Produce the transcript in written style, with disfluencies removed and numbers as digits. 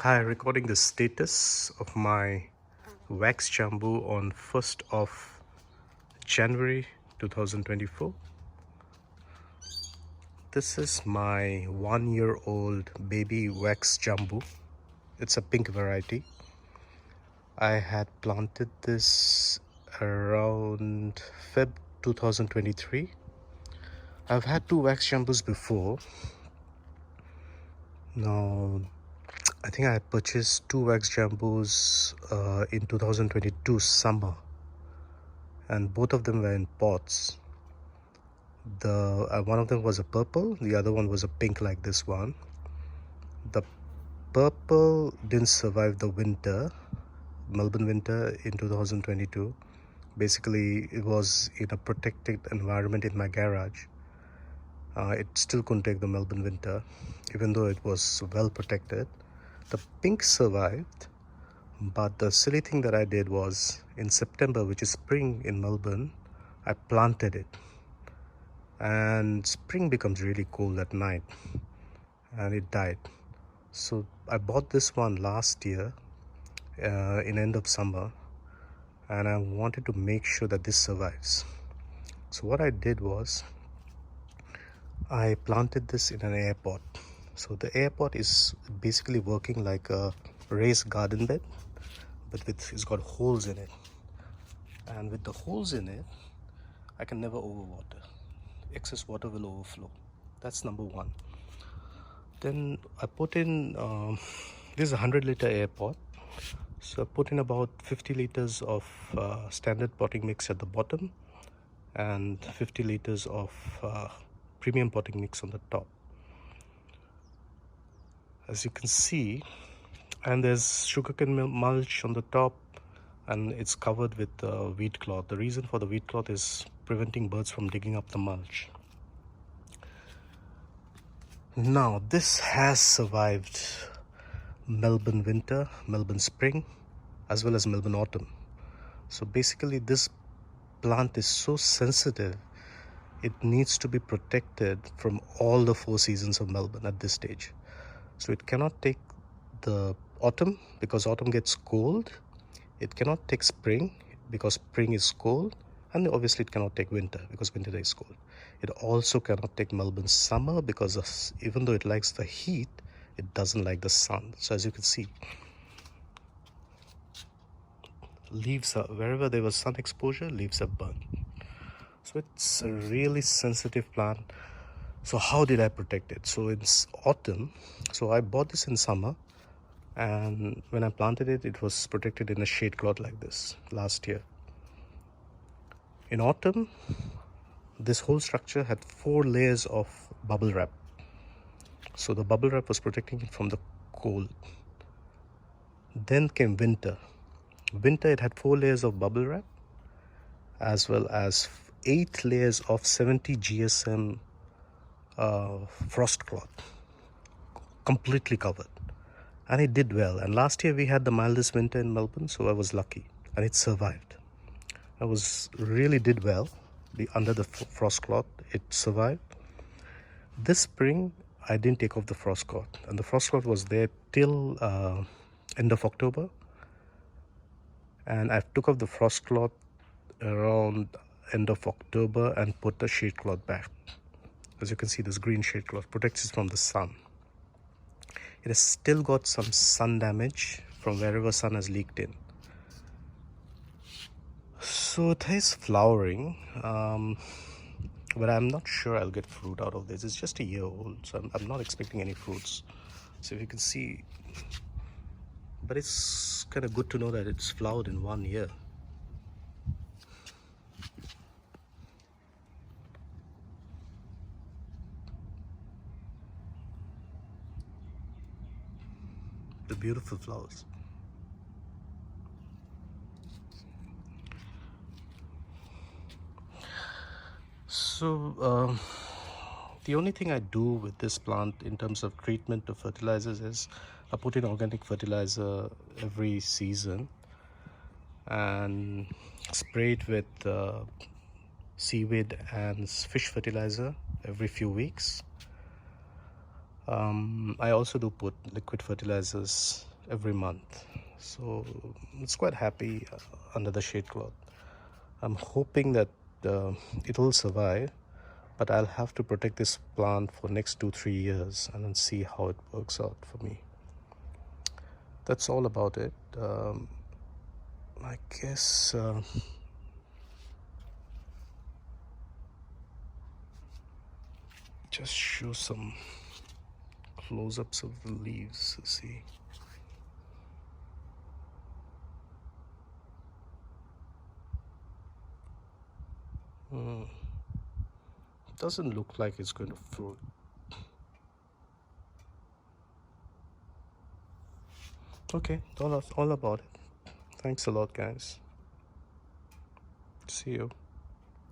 Hi, recording the status of my Wax Jambu on 1st of January 2024. This is my 1-year-old baby Wax Jambu. It's a pink variety. I had planted this around Feb 2023. I've had two Wax Jambus before. Now, I think I had purchased two Wax Jambus in 2022 summer, and both of them were in pots. The one of them was a purple, the other one was a pink like this one. The purple didn't survive the winter, Melbourne winter in 2022. Basically, it was in a protected environment in my garage. It still couldn't take the Melbourne winter, even though it was well protected. The pink survived, but the silly thing that I did was in September, which is spring in Melbourne, I planted it. And spring becomes really cold at night, and it died. So I bought this one last year in end of summer, and I wanted to make sure that this survives. So what I did was I planted this in an air pot. So the air pot is basically working like a raised garden bed, but it's got holes in it, and with the holes in it I can never overwater. Excess water will overflow. That's number one. Then I put in this is a 100-liter air pot. So I put in about 50 liters of standard potting mix at the bottom and 50 liters of premium potting mix on the top, as you can see. And there's sugarcane mulch on the top, and it's covered with wheat cloth. The reason for the wheat cloth is preventing birds from digging up the mulch. Now this has survived Melbourne winter, Melbourne spring, as well as Melbourne autumn. So basically this plant is so sensitive, it needs to be protected from all the 4 seasons of Melbourne at this stage. So it cannot take the autumn because autumn gets cold. It cannot take spring because spring is cold, and obviously it cannot take winter because winter is cold. It also cannot take Melbourne summer because even though it likes the heat, it doesn't like the sun. So as you can see, leaves are, wherever there was sun exposure, leaves are burnt. So it's a really sensitive plant. So how did I protect it? So it's autumn. So I bought this in summer, and when I planted it, it was protected in a shade cloth like this last year. In autumn, this whole structure had 4 layers of bubble wrap. So the bubble wrap was protecting it from the cold. Then came winter. Winter, it had 4 layers of bubble wrap as well as 8 layers of 70 GSM frost cloth, completely covered. And it did well. And last year we had the mildest winter in Melbourne, so I was lucky, and it survived. I was really did well. Under the frost cloth, it survived. This spring I didn't take off the frost cloth, and the frost cloth was there till end of October, and I took off the frost cloth around end of October and put the shade cloth back. As you can see, this green shade cloth protects it from the sun. It has still got some sun damage from wherever sun has leaked in. So it is flowering, but I'm not sure I'll get fruit out of this. It's just a year old, so I'm not expecting any fruits. So if you can see, but it's kind of good to know that it's flowered in 1 year. The beautiful flowers. So the only thing I do with this plant in terms of treatment of fertilizers is I put in organic fertilizer every season and spray it with seaweed and fish fertilizer every few weeks. I also do put liquid fertilizers every month, so it's quite happy under the shade cloth. I'm hoping that it will survive, but I'll have to protect this plant for next 2-3 years and then see how it works out for me. That's all about it. I guess just show some close-ups of the leaves. See, doesn't look like it's going to fruit. Okay, all about it. Thanks a lot, guys. See you.